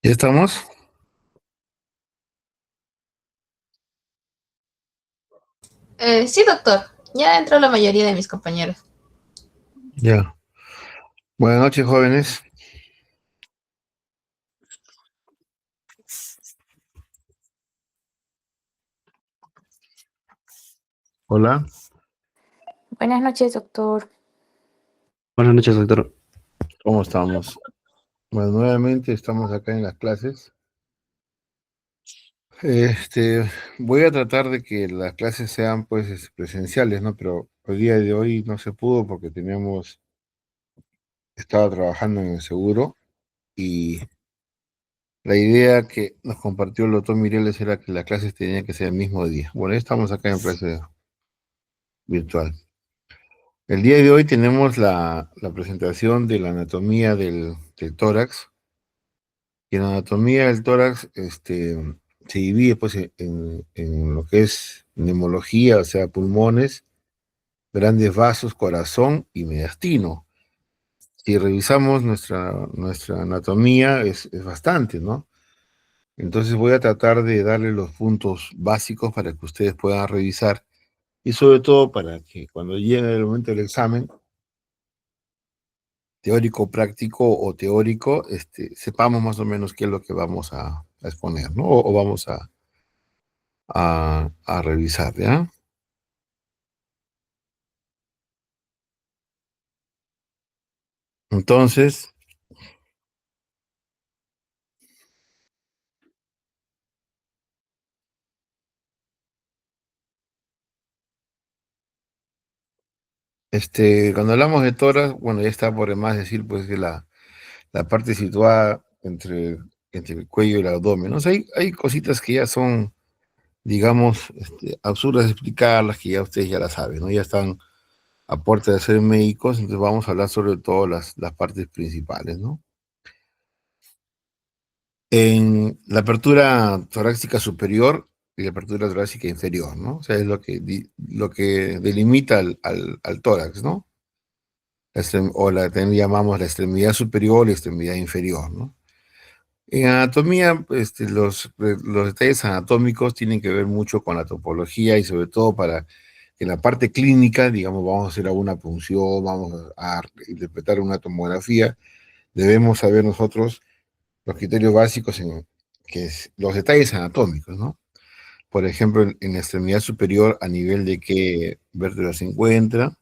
¿Ya estamos? Sí, doctor. Ya entró la mayoría de mis compañeros. Ya. Buenas noches, jóvenes. Hola. Buenas noches, doctor. Buenas noches, doctor. ¿Cómo estamos? Bueno, nuevamente estamos acá en las clases. Voy a tratar de que las clases sean pues presenciales, ¿no? Pero el día de hoy no se pudo porque estaba trabajando en el seguro y la idea que nos compartió el doctor Mireles era que las clases tenían que ser el mismo día. Bueno, ya estamos acá en clase virtual. El día de hoy tenemos la presentación de la anatomía del tórax. Y en anatomía del tórax se divide pues, en lo que es neumología, o sea, pulmones, grandes vasos, corazón y mediastino. Si revisamos nuestra anatomía, es bastante, ¿no? Entonces voy a tratar de darle los puntos básicos para que ustedes puedan revisar y sobre todo para que cuando llegue el momento del examen, teórico, práctico o teórico, sepamos más o menos qué es lo que vamos a exponer, ¿no? O vamos a revisar, ¿ya? Entonces, cuando hablamos de toras, bueno, ya está por demás decir, pues, que la parte situada entre el cuello y el abdomen, ¿no? O sea, hay cositas que ya son, digamos, absurdas de explicarlas, que ya ustedes ya las saben, ¿no? Ya están a puerta de ser médicos, entonces vamos a hablar sobre todo las partes principales, ¿no? En la apertura torácica superior y la apertura torácica inferior, ¿no? O sea, es lo que delimita al tórax, ¿no? O la llamamos la extremidad superior y la extremidad inferior, ¿no? En anatomía, los detalles anatómicos tienen que ver mucho con la topología y sobre todo para que en la parte clínica, digamos, vamos a hacer alguna punción, vamos a interpretar una tomografía, debemos saber nosotros los criterios básicos que es los detalles anatómicos, ¿no? Por ejemplo, en la extremidad superior a nivel de qué vértebra se encuentra,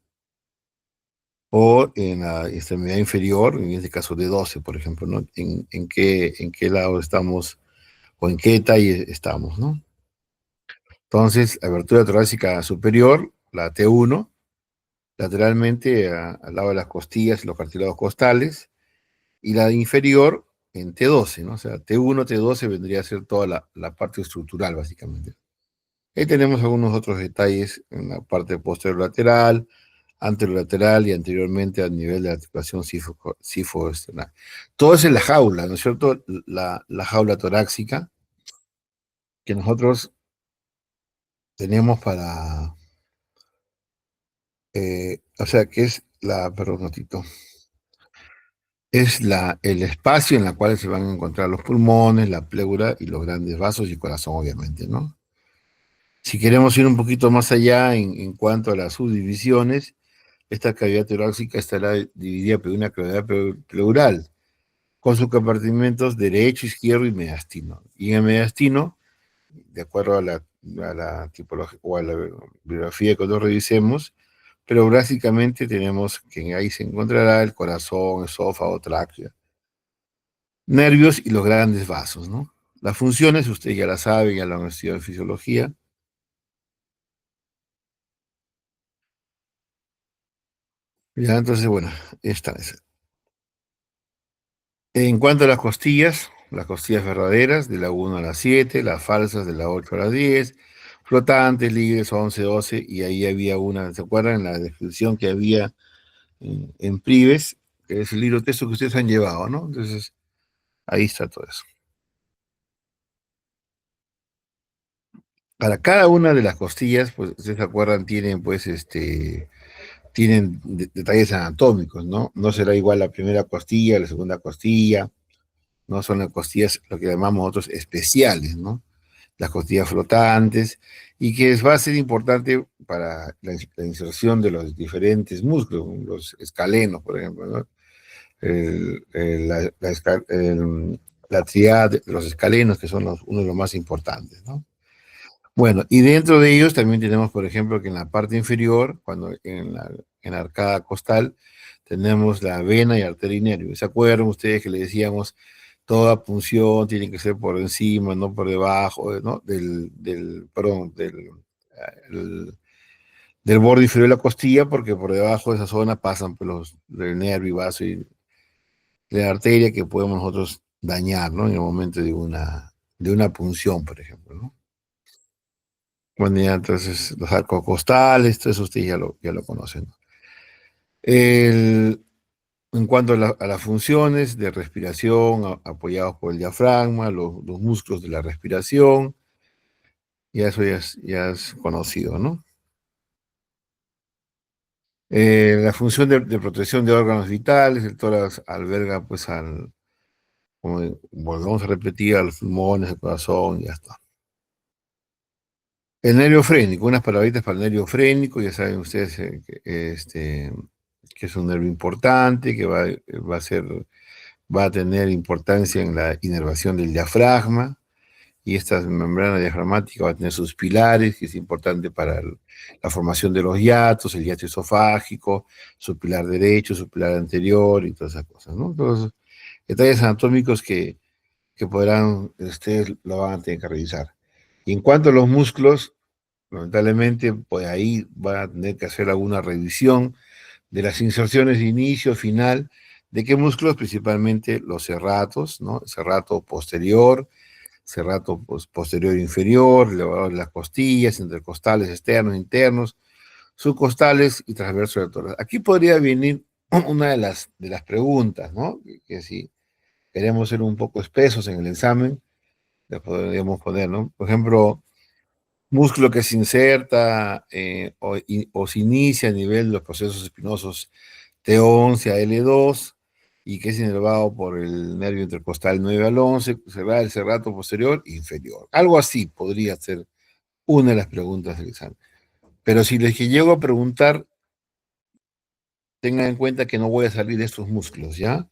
o en la extremidad inferior, en este caso de 12, por ejemplo, ¿no? En qué lado estamos o en qué detalle estamos, ¿no? Entonces, abertura torácica superior, la T1, lateralmente al lado de las costillas y los cartílagos costales, y la inferior en T12, ¿no? O sea, T1, T12 vendría a ser toda la parte estructural, básicamente. Ahí tenemos algunos otros detalles en la parte posterolateral, anterolateral y anteriormente a nivel de articulación sifoesternal. Todo eso es la jaula, ¿no es cierto? La jaula torácica que nosotros tenemos o sea, que es perdón, notito, es el espacio en el cual se van a encontrar los pulmones, la pleura y los grandes vasos y el corazón, obviamente, ¿no? Si queremos ir un poquito más allá en cuanto a las subdivisiones, esta cavidad torácica estará dividida por una cavidad pleural, con sus compartimentos derecho, izquierdo y mediastino. Y en el mediastino, de acuerdo a la tipología o a la bibliografía que nosotros revisemos, pero básicamente tenemos que ahí se encontrará el corazón, esófago, tráquea, nervios y los grandes vasos, ¿no? Las funciones, usted ya las sabe, ya lo han estudiado en fisiología. Ya, entonces, bueno, esta es. En cuanto a las costillas verdaderas de la 1 a la 7, las falsas de la 8 a la 10, flotantes, libres 11, 12, y ahí había una, ¿se acuerdan? En la descripción que había en Prives, que es el libro de texto que ustedes han llevado, ¿no? Entonces, ahí está todo eso. Para cada una de las costillas, pues, ustedes se acuerdan, tienen detalles anatómicos, ¿no? No será igual la primera costilla, la segunda costilla, ¿no? Son las costillas, lo que llamamos nosotros especiales, ¿no? Las costillas flotantes, y que va a ser importante para la inserción de los diferentes músculos, los escalenos, por ejemplo, ¿no? La tríada de los escalenos, que son uno de los más importantes, ¿no? Bueno, y dentro de ellos también tenemos, por ejemplo, que en la parte inferior, cuando en la arcada costal, tenemos la vena y arteria y nervio. ¿Se acuerdan ustedes que le decíamos toda punción tiene que ser por encima, no por debajo, ¿no? Perdón, del borde inferior de la costilla, porque por debajo de esa zona pasan pues, del nervio y vaso y de la arteria que podemos nosotros dañar, ¿no? En el momento de una punción, por ejemplo, ¿no? Bueno, ya entonces los arcos costales, todo eso ustedes ya lo conocen, ¿no? En cuanto a las funciones de respiración, apoyados por el diafragma, los músculos de la respiración, ya eso ya es conocido, ¿no? La función de protección de órganos vitales, el tórax alberga, pues, como volvemos a repetir, a los pulmones, el corazón, y ya está. El nervio frénico, unas palabritas para el nervio frénico, ya saben ustedes que es un nervio importante, que va a tener importancia en la inervación del diafragma, y esta membrana diafragmática va a tener sus pilares, que es importante para la formación de los hiatos, el hiato esofágico, su pilar derecho, su pilar anterior y todas esas cosas, ¿no? Todos detalles anatómicos que ustedes lo van a tener que revisar. Y en cuanto a los músculos, lamentablemente, pues ahí van a tener que hacer alguna revisión de las inserciones de inicio, final, de qué músculos, principalmente los serratos, ¿no? Serrato posterior, serrato posterior inferior, elevador de las costillas, intercostales externos, internos, subcostales y transverso del tórax. Aquí podría venir una de las preguntas, ¿no? Que si queremos ser un poco espesos en el examen, le podríamos poner, ¿no? Por ejemplo, músculo que se inserta o se inicia a nivel de los procesos espinosos T11 a L2 y que es inervado por el nervio intercostal 9 al 11, será el serrato posterior e inferior. Algo así podría ser una de las preguntas del examen. Pero si les llego a preguntar, tengan en cuenta que no voy a salir de estos músculos, ¿ya?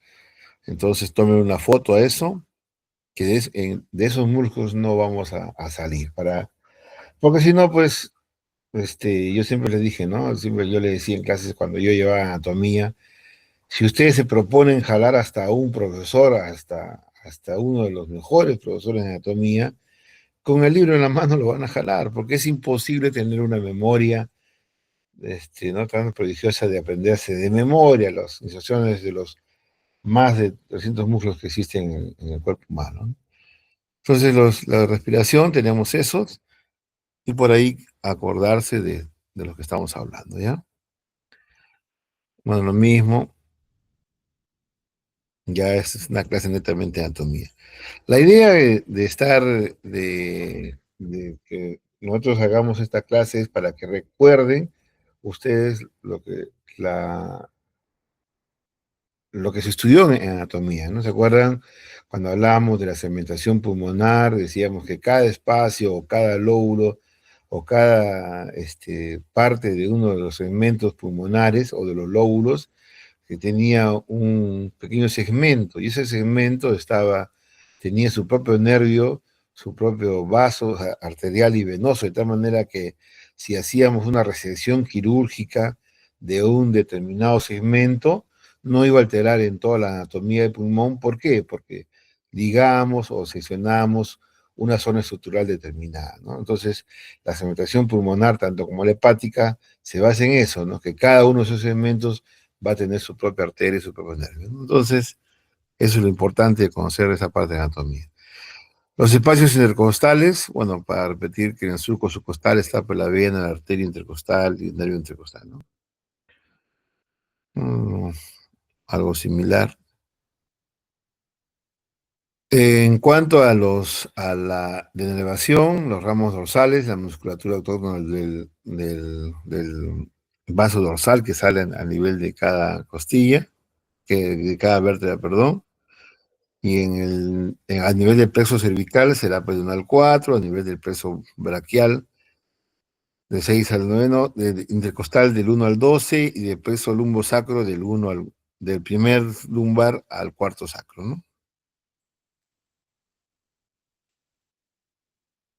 Entonces tomen una foto a eso, que de esos músculos no vamos a salir, porque si no, pues, yo siempre les dije, ¿no? Siempre yo le decía en clases cuando yo llevaba anatomía, si ustedes se proponen jalar hasta un profesor, hasta uno de los mejores profesores de anatomía, con el libro en la mano lo van a jalar, porque es imposible tener una memoria, no tan prodigiosa de aprenderse de memoria las inserciones de los más de 300 músculos que existen en el cuerpo humano, ¿no? Entonces, la respiración, tenemos esos, y por ahí acordarse de lo que estamos hablando, ¿ya? Bueno, lo mismo, ya es una clase netamente de anatomía. La idea de que nosotros hagamos esta clase es para que recuerden ustedes lo que se estudió en anatomía, ¿no? ¿Se acuerdan? Cuando hablábamos de la segmentación pulmonar, decíamos que cada espacio o cada lóbulo o cada parte de uno de los segmentos pulmonares o de los lóbulos que tenía un pequeño segmento, y ese segmento tenía su propio nervio, su propio vaso arterial y venoso, de tal manera que si hacíamos una resección quirúrgica de un determinado segmento, no iba a alterar en toda la anatomía del pulmón. ¿Por qué? Porque ligamos o seccionamos una zona estructural determinada, ¿no? Entonces, la segmentación pulmonar, tanto como la hepática, se basa en eso, ¿no? Que cada uno de esos segmentos va a tener su propia arteria y su propio nervio, ¿no? Entonces, eso es lo importante de conocer esa parte de anatomía. Los espacios intercostales, bueno, para repetir que en el surco subcostal está pues, la vena, la arteria intercostal y el nervio intercostal, ¿no? Algo similar. En cuanto a la denervación, los ramos dorsales, la musculatura autónoma del vaso dorsal que sale a nivel de cada costilla, de cada vértebra, perdón. Y a nivel del plexo cervical será abdominal 4, a nivel del plexo braquial de 6 al 9, intercostal del 1 al 12 y del plexo lumbosacro del primer lumbar al cuarto sacro, ¿no?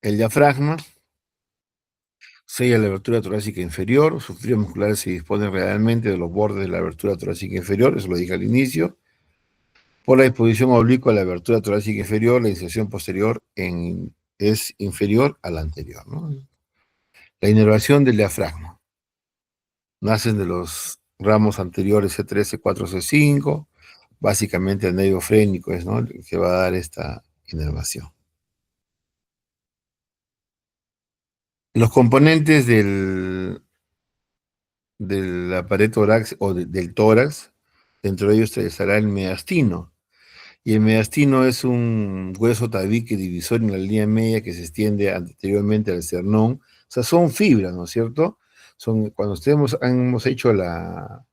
El diafragma sella la abertura torácica inferior, sus fibras musculares se disponen realmente de los bordes de la abertura torácica inferior, eso lo dije al inicio. Por la disposición oblicua de la abertura torácica inferior, la inserción posterior es inferior a la anterior, ¿no? La inervación del diafragma. Nacen de los ramos anteriores C3, C4, C5, básicamente el nervio frénico es, ¿no?, el que va a dar esta inervación. Los componentes de la pared torácica o del tórax, dentro de ellos estará el mediastino. Y el mediastino es un hueso tabique divisor en la línea media que se extiende anteriormente al esternón. O sea, son fibras, ¿no es cierto? Cuando hemos hecho la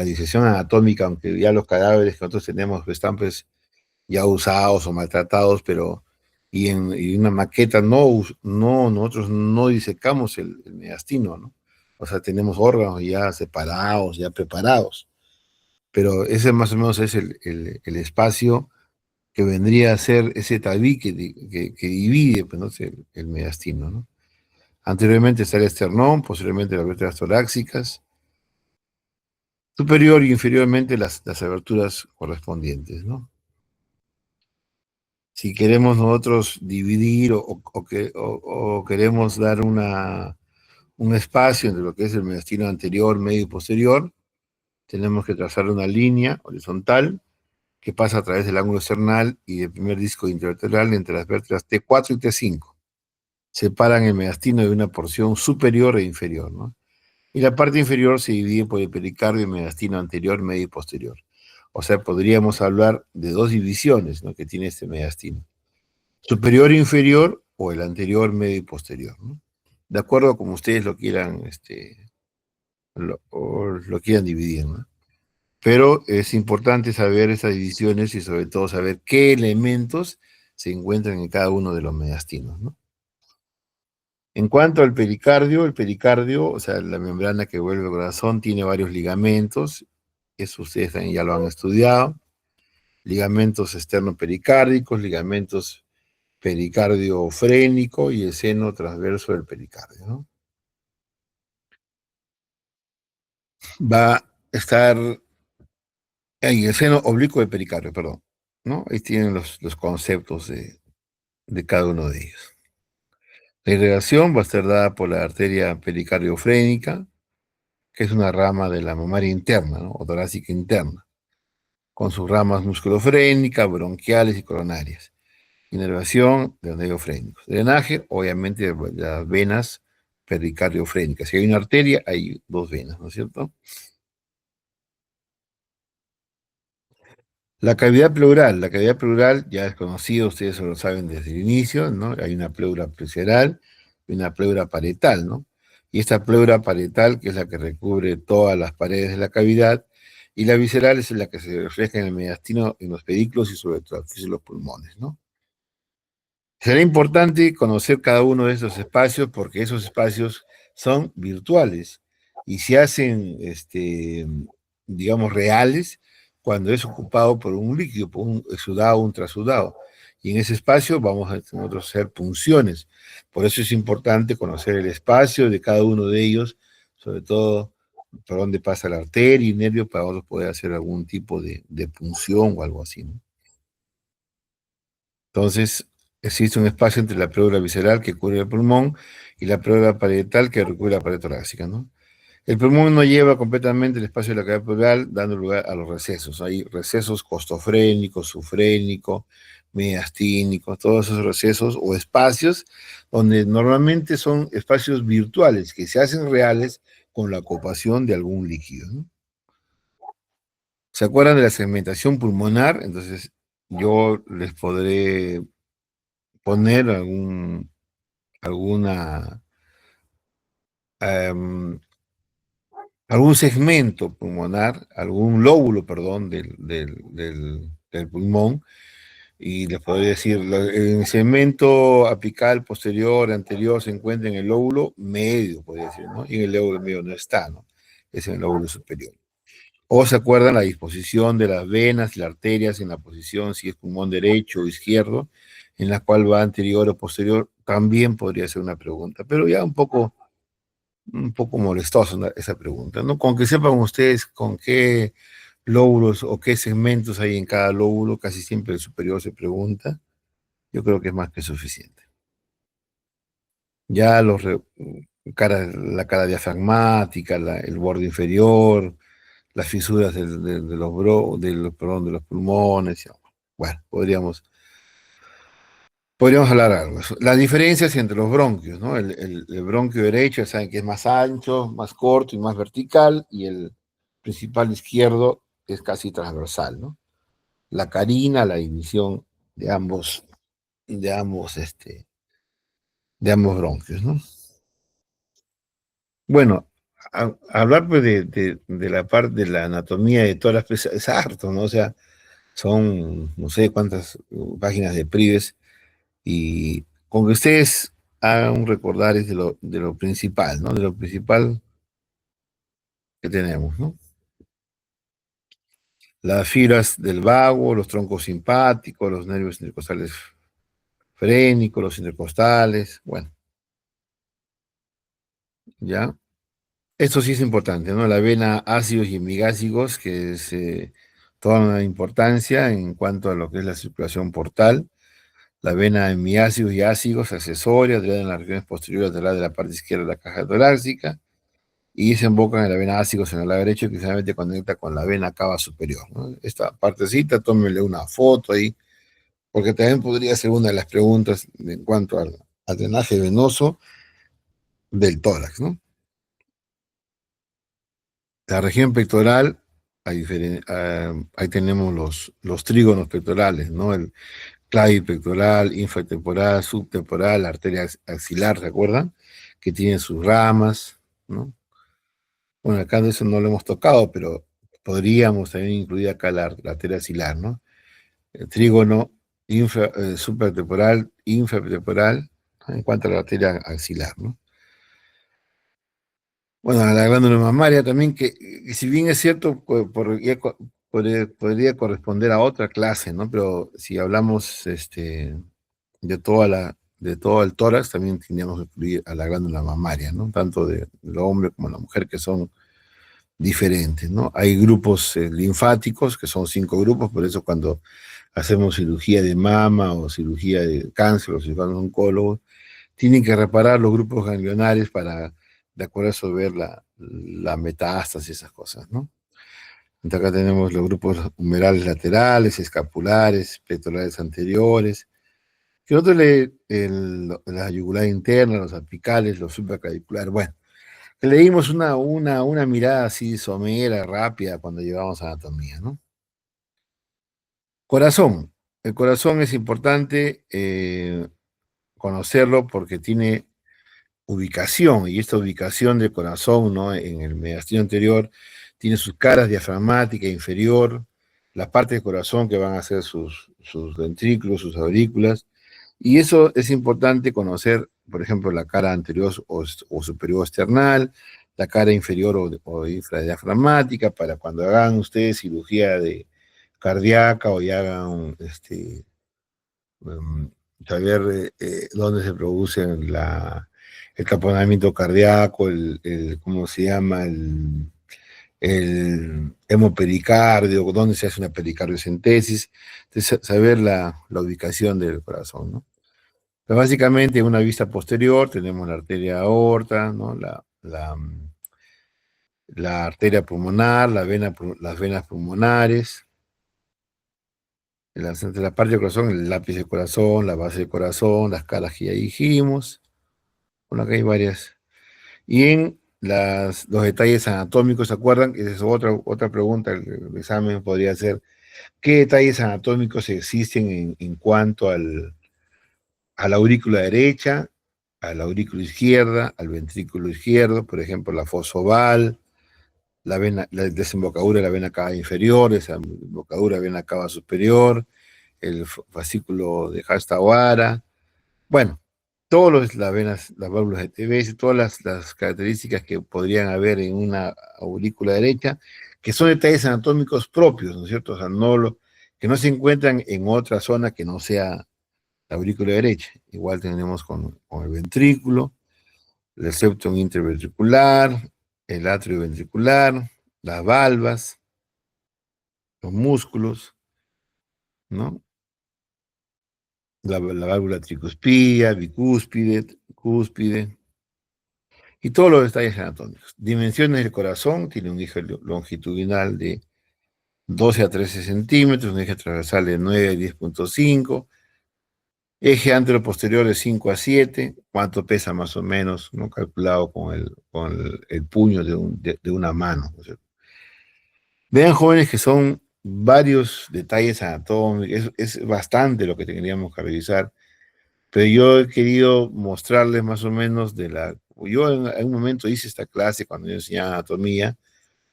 disección anatómica, aunque ya los cadáveres que nosotros tenemos están pues ya usados o maltratados, pero y una maqueta nosotros no disecamos el mediastino, ¿no? O sea, tenemos órganos ya separados, ya preparados, pero ese más o menos es el espacio que vendría a ser ese tabique que divide, pues, ¿no?, el mediastino, ¿no? Anteriormente está el esternón, posteriormente las vértebras torácicas, superior y inferiormente las aberturas correspondientes, ¿no? Si queremos nosotros dividir o queremos dar un espacio entre lo que es el mediastino anterior, medio y posterior, tenemos que trazar una línea horizontal que pasa a través del ángulo esternal y del primer disco intervertebral entre las vértebras T4 y T5. Separan el mediastino de una porción superior e inferior, ¿no? Y la parte inferior se divide por el pericardio y mediastino anterior, medio y posterior. O sea, podríamos hablar de dos divisiones, ¿no?, que tiene este mediastino: superior e inferior, o el anterior, medio y posterior, ¿no? De acuerdo a como ustedes lo quieran, lo quieran dividir, ¿no? Pero es importante saber esas divisiones y sobre todo saber qué elementos se encuentran en cada uno de los mediastinos, ¿no? En cuanto al pericardio, el pericardio, o sea, la membrana que vuelve el corazón, tiene varios ligamentos, eso ustedes también ya lo han estudiado: ligamentos externo-pericárdicos, ligamentos pericardiofrénico y el seno transverso del pericardio, ¿no? Va a estar en el seno oblicuo del pericardio, perdón, ¿no? Ahí tienen los conceptos de cada uno de ellos. La irrigación va a estar dada por la arteria pericardiofrénica, que es una rama de la mamaria interna, ¿no?, o torácica interna, con sus ramas musculofrénicas, bronquiales y coronarias. Inervación de los nervios frénicos. Drenaje, obviamente, de las venas pericardiofrénicas. Si hay una arteria, hay dos venas, ¿no es cierto? La cavidad pleural ya es conocida, ustedes lo saben desde el inicio, ¿no? Hay una pleura visceral y una pleura parietal, ¿no? Y esta pleura parietal, que es la que recubre todas las paredes de la cavidad, y la visceral es la que se refleja en el mediastino, en los pedículos y sobre todo en los pulmones, ¿no? Será importante conocer cada uno de esos espacios porque esos espacios son virtuales y se hacen, digamos, reales cuando es ocupado por un líquido, por un exudado, un trasudado. Y en ese espacio vamos a nosotros hacer punciones. Por eso es importante conocer el espacio de cada uno de ellos, sobre todo por dónde pasa la arteria y nervio, para poder hacer algún tipo de punción o algo así, ¿no? Entonces, existe un espacio entre la pleura visceral que cubre el pulmón y la pleura parietal que recubre la pared torácica, ¿no? El pulmón no lleva completamente el espacio de la cavidad pleural, dando lugar a los recesos. Hay recesos costofrénicos, sufrénicos, mediastínicos, todos esos recesos o espacios donde normalmente son espacios virtuales que se hacen reales con la ocupación de algún líquido, ¿no? ¿Se acuerdan de la segmentación pulmonar? Entonces, yo les podré poner alguna, em, algún segmento pulmonar, algún lóbulo, perdón, del pulmón, y les podría decir, el segmento apical posterior, anterior, se encuentra en el lóbulo medio, podría decir, ¿no? Y en el lóbulo medio no está, ¿no? Es en el lóbulo superior. O se acuerdan la disposición de las venas y las arterias en la posición, si es pulmón derecho o izquierdo, en la cual va anterior o posterior, también podría ser una pregunta, pero ya un poco molestosa esa pregunta, ¿no? Con que sepan ustedes con qué lóbulos o qué segmentos hay en cada lóbulo, casi siempre el superior se pregunta, yo creo que es más que suficiente. Ya la cara diafragmática, el borde inferior, las fisuras perdón, de los pulmones, bueno, podríamos hablar algo. Las diferencias entre los bronquios, ¿no? El bronquio derecho, saben que es más ancho, más corto y más vertical, y el principal izquierdo es casi transversal, ¿no? La carina, la división de ambos, de ambos, de ambos bronquios, ¿no? Bueno, hablar pues de la parte de la anatomía de todas las piezas es harto, ¿no? O sea, son no sé cuántas páginas de Prives, y con que ustedes hagan un recordar es de lo principal, ¿no? De lo principal que tenemos, ¿no? Las fibras del vago, los troncos simpáticos, los nervios intercostales frénicos, los intercostales, bueno, ¿ya? Esto sí es importante, ¿no? La vena ácidos y hemigástricos, que es toda una importancia en cuanto a lo que es la circulación portal. La vena hemiácidos y ácidos accesorias, drena en las regiones posteriores lateral de la parte izquierda de la caja torácica y desembocan en la vena ácidos en el lado derecho, que finalmente conecta con la vena cava superior, ¿no? Esta partecita, tómenle una foto ahí, porque también podría ser una de las preguntas en cuanto al drenaje venoso del tórax, ¿no? La región pectoral, ahí tenemos los trígonos pectorales, ¿no? El clavín pectoral, infratemporal, subtemporal, la arteria axilar, ¿se acuerdan? Que tiene sus ramas, ¿no? Bueno, acá de eso no lo hemos tocado, pero podríamos también incluir acá la arteria axilar, ¿no? El trígono supratemporal, infratemporal, ¿no? En cuanto a la arteria axilar, ¿no? Bueno, la glándula mamaria también, que si bien es cierto, podría corresponder a otra clase, ¿no? Pero si hablamos de todo el tórax, también tendríamos que incluir a la glándula mamaria, ¿no? Tanto del hombre como la mujer, que son diferentes, ¿no? Hay grupos linfáticos, que son 5 grupos, por eso cuando hacemos cirugía de mama o cirugía de cáncer o cirujanos oncólogos, tienen que reparar los grupos ganglionares para, de acuerdo a eso, ver la metástasis y esas cosas, ¿no? Entonces acá tenemos los grupos humerales laterales, escapulares, pectorales anteriores, que otro la yugular interna, los apicales, los supraclaviculares. Bueno, leímos una mirada así somera, rápida, cuando llevamos a anatomía, ¿no? Corazón. El corazón es importante conocerlo porque tiene ubicación, y esta ubicación del corazón, ¿no? En el mediastino anterior, tiene sus caras diafragmática inferior, las partes del corazón que van a ser sus ventrículos, sus aurículas, y eso es importante conocer, por ejemplo, la cara anterior o superior esternal, la cara inferior o infradiafragmática, para cuando hagan ustedes cirugía de cardíaca o ya hagan um, saber dónde se produce el taponamiento cardíaco, ¿cómo se llama? El hemopericardio, dónde se hace una pericardiocentesis, saber la ubicación del corazón, ¿no? Pero básicamente, en una vista posterior tenemos la arteria aorta, ¿no? La arteria pulmonar, las venas pulmonares, de la parte del corazón, el lápiz del corazón, la base del corazón, las caras que ya dijimos. Bueno, acá hay varias. Y en los detalles anatómicos, ¿se acuerdan? Esa es otra pregunta, el examen podría ser, ¿qué detalles anatómicos existen en cuanto a la aurícula derecha, a la aurícula izquierda, al ventrículo izquierdo? Por ejemplo, la fosa oval, la desembocadura de la vena cava inferior, esa desembocadura de vena cava superior, el fascículo de Hastawara, bueno, todas las venas, las válvulas de TBS, todas las características que podrían haber en una aurícula derecha, que son detalles anatómicos propios, ¿no es cierto? O sea, que no se encuentran en otra zona que no sea la aurícula derecha. Igual tenemos con el ventrículo, el septum interventricular, el atrio ventricular, las valvas, los músculos, ¿no? La válvula tricuspida, bicúspide, cúspide, y todos los detalles anatómicos. Dimensiones del corazón, tiene un eje longitudinal de 12 a 13 centímetros, un eje transversal de 9 a 10,5, eje anteroposterior de 5 a 7, cuánto pesa más o menos, ¿no? Calculado con el puño de una mano, ¿no es cierto? Vean, jóvenes, que son varios detalles anatómicos, es bastante lo que tendríamos que revisar, pero yo he querido mostrarles más o menos yo en un momento hice esta clase cuando yo enseñaba anatomía,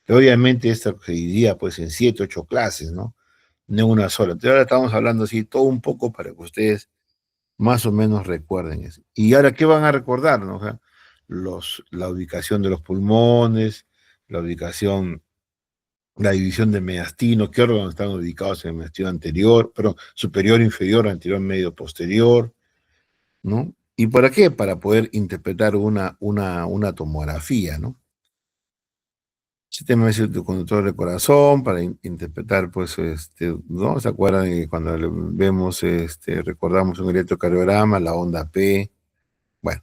que obviamente esta se dividía pues en 7, 8 clases, ¿no? No en una sola. Entonces ahora estamos hablando así todo un poco para que ustedes más o menos recuerden eso. Y ahora, ¿qué van a recordar, no? O sea, la ubicación de los pulmones, la ubicación, la división del mediastino, qué órganos están ubicados en el mediastino anterior, pero superior, inferior, anterior, medio, posterior, ¿no? ¿Y para qué? Para poder interpretar una tomografía, ¿no? Sistema de conductor de corazón, para interpretar, pues, ¿no? ¿Se acuerdan que cuando vemos, recordamos un electrocardiograma, la onda P, bueno,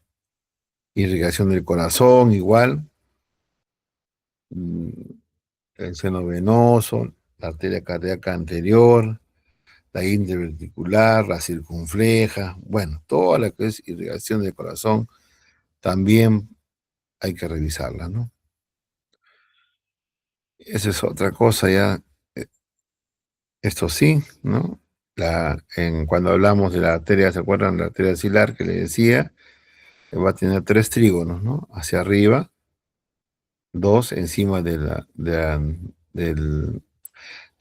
irrigación del corazón, igual, mm, el seno venoso, la arteria cardíaca anterior, la interventricular, la circunfleja, bueno, toda la que es irrigación del corazón, también hay que revisarla, ¿no? Esa es otra cosa ya, eh, esto sí, ¿no? Cuando hablamos de la arteria, ¿se acuerdan? La arteria axilar que le decía, que va a tener 3 trígonos, ¿no? Hacia arriba, 2 encima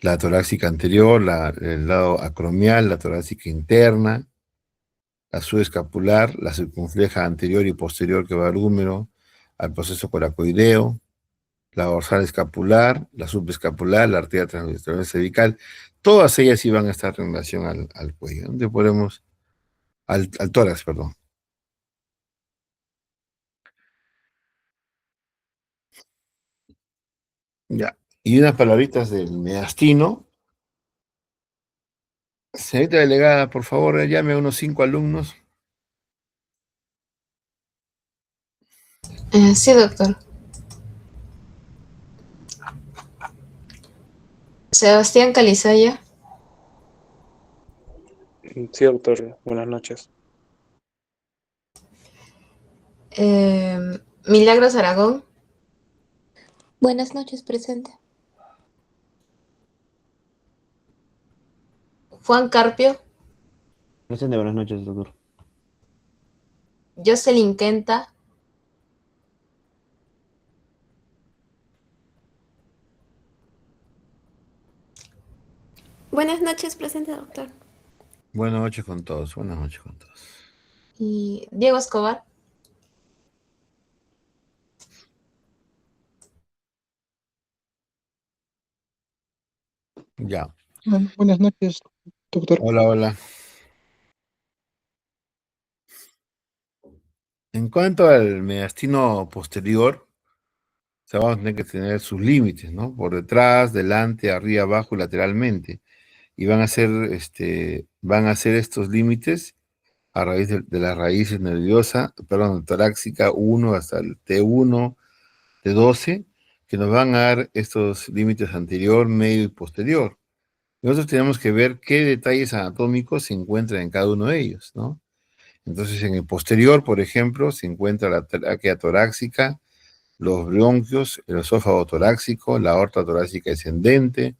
la torácica anterior, el lado acromial, la torácica interna, la subescapular, la circunfleja anterior y posterior que va al húmero, al proceso coracoideo, la dorsal escapular, la subescapular, la arteria transversal cervical, todas ellas iban a estar en relación al cuello, donde podemos, al tórax, perdón. Ya. Y unas palabritas del mediastino. Señorita delegada, por favor, llame a unos 5 alumnos. Sí, doctor. Sebastián Calizaya, Sí, doctor. Buenas noches. Milagros Aragón, Buenas noches, presente. Juan Carpio, Presente, buenas noches, doctor. Jocelyn Quenta, Buenas noches, presente doctor. Buenas noches con todos, buenas noches con todos. y Diego Escobar. Ya. Bueno, buenas noches, doctor. Hola, hola. En cuanto al mediastino posterior, se van a tener que tener sus límites, ¿no? Por detrás, delante, arriba, abajo y lateralmente. Y van a ser estos límites a raíz de las raíces nerviosas, perdón, torácica 1 hasta el T1, T12, que nos van a dar estos límites anterior, medio y posterior. Nosotros tenemos que ver qué detalles anatómicos se encuentran en cada uno de ellos, ¿no? Entonces, en el posterior, por ejemplo, se encuentra la tráquea torácica, los bronquios, el esófago torácico, la aorta torácica descendente,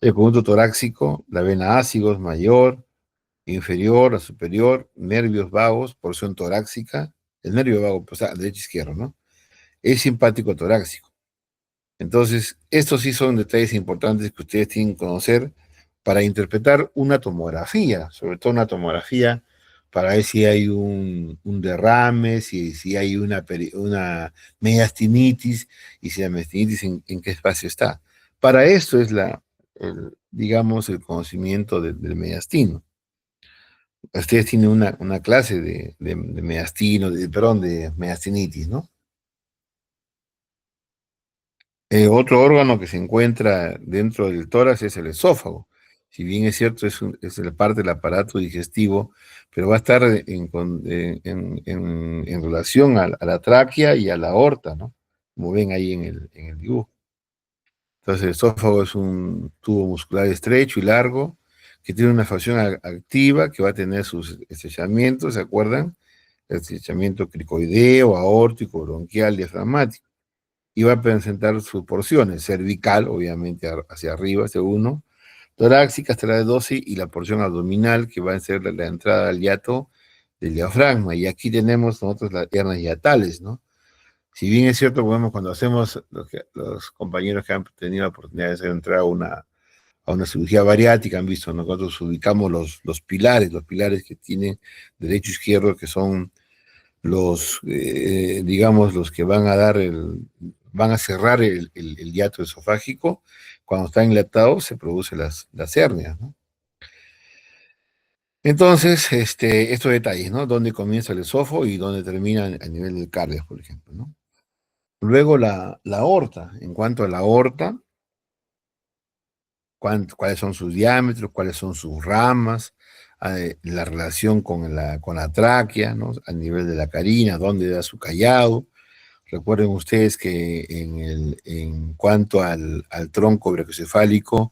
el conducto torácico, la vena ácidos mayor, inferior, la superior, nervios vagos, porción torácica, el nervio vago, pues, derecho e izquierdo, ¿no? Es simpático torácico. Entonces, estos sí son detalles importantes que ustedes tienen que conocer para interpretar una tomografía, sobre todo una tomografía para ver si hay un derrame, si hay una mediastinitis y si la mediastinitis en qué espacio está. Para esto es digamos, el conocimiento del mediastino. Ustedes tienen una clase de mediastino, perdón, de mediastinitis, ¿no? Otro órgano que se encuentra dentro del tórax es el esófago. Si bien es cierto, es la parte del aparato digestivo, pero va a estar en relación a la tráquea y a la aorta, ¿no? Como ven ahí en el dibujo. Entonces, el esófago es un tubo muscular estrecho y largo que tiene una facción activa que va a tener sus estrechamientos, ¿se acuerdan? El estrechamiento cricoideo, aórtico, bronquial, diafragmático. Y va a presentar sus porciones, cervical, obviamente hacia arriba, hacia uno, torácica hasta la 12 y la porción abdominal, que va a ser la entrada al hiato del diafragma. Y aquí tenemos nosotros las hernias hiatales, ¿no? Si bien es cierto, bueno, cuando hacemos, los compañeros que han tenido la oportunidad de hacer entrar a una cirugía bariátrica, han visto, nosotros ubicamos los pilares que tienen derecho e izquierdo, que son digamos, los que van a cerrar el hiato esofágico. Cuando está enlatado se producen las hernias, ¿no? Entonces, estos detalles, ¿no? Dónde comienza el esófago y dónde termina a nivel del cardio, por ejemplo, ¿no? Luego la aorta. En cuanto a la aorta, cuáles son sus diámetros, cuáles son sus ramas, la relación con la tráquea, ¿no? A nivel de la carina, dónde da su callado. Recuerden ustedes que en cuanto al tronco brachiocefálico,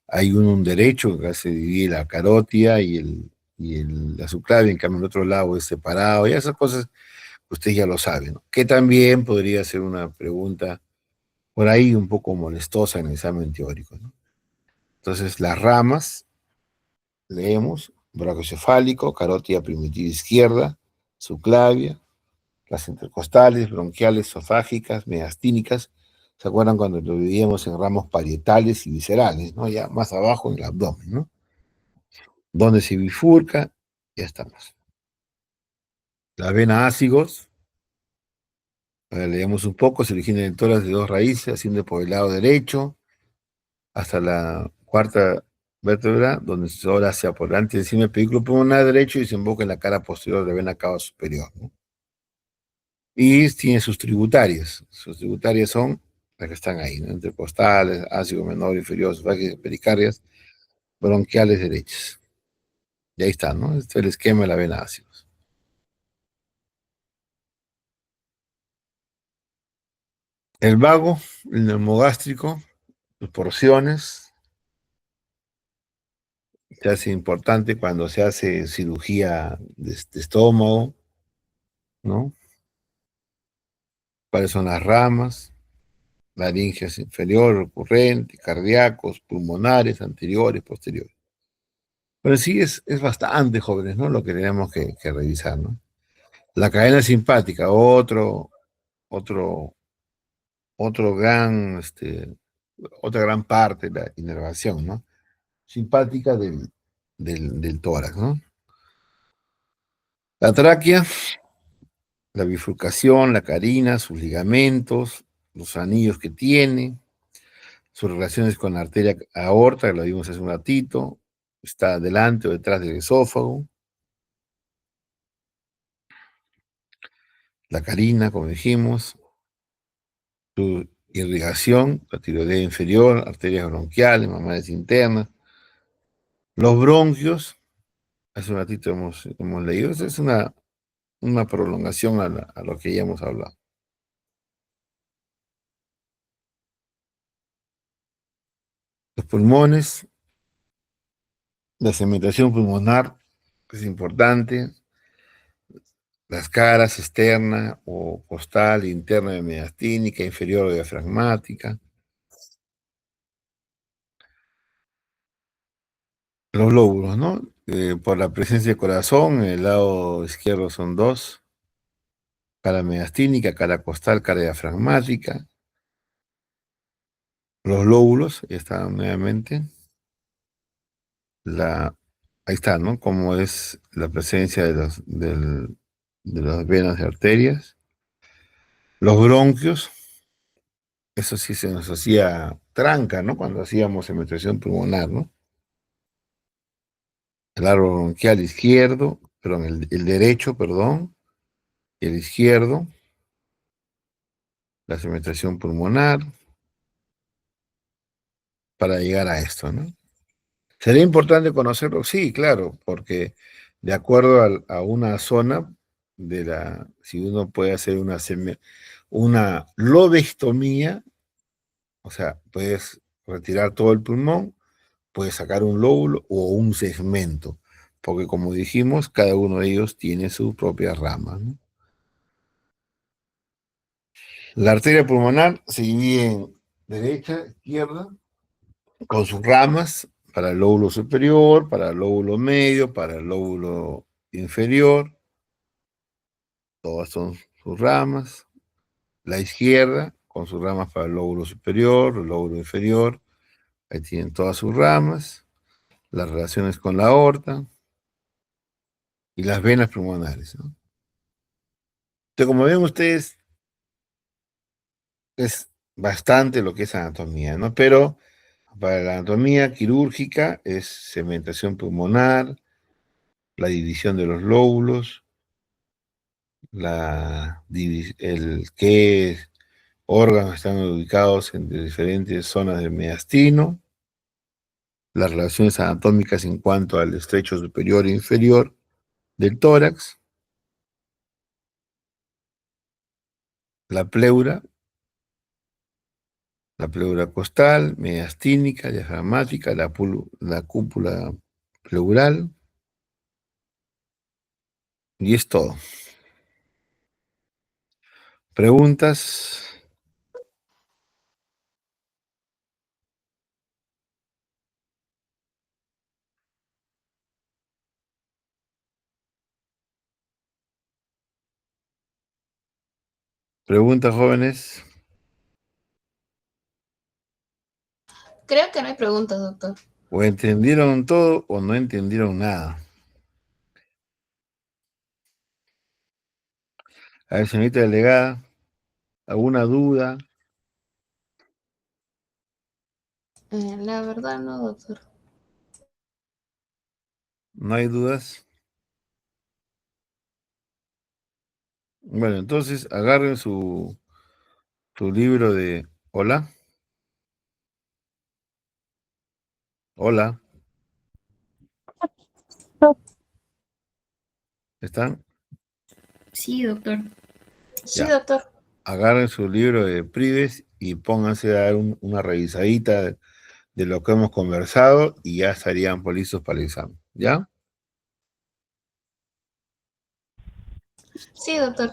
hay un derecho que se divide la carótida la subclavia, en cambio el otro lado es separado, y esas cosas ustedes ya lo saben, ¿no? Que también podría ser una pregunta por ahí un poco molestosa en el examen teórico, ¿no? Entonces, las ramas, leemos, brachiocefálico, carótida primitiva izquierda, subclavia, las intercostales, bronquiales, esofágicas, mediastínicas. ¿Se acuerdan cuando lo dividíamos en ramos parietales y viscerales, ¿no? Ya más abajo en el abdomen, ¿no? Donde se bifurca, ya estamos. La vena ácigos, leemos un poco, se origina en toras de dos raíces, haciendo por el lado derecho, hasta la cuarta vértebra, donde se dobla hacia por delante y encima del pedículo pulmonar derecho y se emboca en la cara posterior de la vena cava superior, ¿no? Y tiene sus tributarias. Sus tributarias son las que están ahí, ¿no? Intercostales, ácido menor, inferior, esofágicas, pericárdias, bronquiales derechas. Y ahí está, ¿no? Este es el esquema de la vena ácidos. El vago, el neumogástrico, sus porciones, se hace importante cuando se hace cirugía de estómago, ¿no? ¿Cuáles son las ramas? Laringes inferior, recurrente, cardíacos, pulmonares, anteriores, posteriores. Pero sí es bastante, jóvenes, ¿no? Lo que tenemos que revisar, ¿no? La cadena simpática, otro, otro gran, otra gran parte de la inervación, ¿no? Simpática del tórax, ¿no? La tráquea, la bifurcación, la carina, sus ligamentos, los anillos que tiene, sus relaciones con la arteria aorta, que lo vimos hace un ratito, está delante o detrás del esófago. La carina, como dijimos, su irrigación, la tiroidea inferior, arterias bronquiales, mamarias internas, los bronquios, hace un ratito hemos leído, esa es una prolongación a lo que ya hemos hablado. Los pulmones, la segmentación pulmonar es importante, las caras externa o costal, interna de mediastínica, inferior o diafragmática. Los lóbulos, ¿no? Por la presencia de corazón, en el lado izquierdo son dos, cara mediastínica, cara costal, cara diafragmática. Los lóbulos, ya está nuevamente. Ahí está, ¿no? Cómo es la presencia de las venas y arterias. Los bronquios, eso sí se nos hacía tranca, ¿no? Cuando hacíamos investigación pulmonar, ¿no? El árbol bronquial izquierdo, perdón, el derecho, perdón, y el izquierdo, la segmentación pulmonar, para llegar a esto, ¿no? ¿Sería importante conocerlo? Sí, claro, porque de acuerdo a una zona si uno puede hacer una lobectomía, o sea, puedes retirar todo el pulmón, puedes sacar un lóbulo o un segmento, porque como dijimos, cada uno de ellos tiene su propia rama, ¿no? La arteria pulmonar se divide en derecha, izquierda, con sus ramas para el lóbulo superior, para el lóbulo medio, para el lóbulo inferior, todas son sus ramas. La izquierda, con sus ramas para el lóbulo superior, el lóbulo inferior, ahí tienen todas sus ramas, las relaciones con la aorta y las venas pulmonares, ¿no? Entonces, como ven ustedes, es bastante lo que es anatomía, ¿no? Pero para la anatomía quirúrgica es segmentación pulmonar, la división de los lóbulos, qué órganos están ubicados en diferentes zonas del mediastino, las relaciones anatómicas en cuanto al estrecho superior e inferior del tórax, la pleura, la pleura costal, mediastínica, diafragmática, la cúpula pleural, y es todo. ¿Preguntas? ¿Preguntas, jóvenes? Creo que no hay preguntas, doctor. ¿O entendieron todo o no entendieron nada? A ver, señorita delegada, ¿alguna duda? La verdad no, doctor. ¿No hay dudas? Bueno, entonces agarren su libro de... Hola, hola, ¿están? Sí, doctor. Sí, Ya. doctor. Agarren su libro de Prives y pónganse a dar una revisadita de lo que hemos conversado y ya estarían listos para el examen. ¿Ya? Sí, doctor.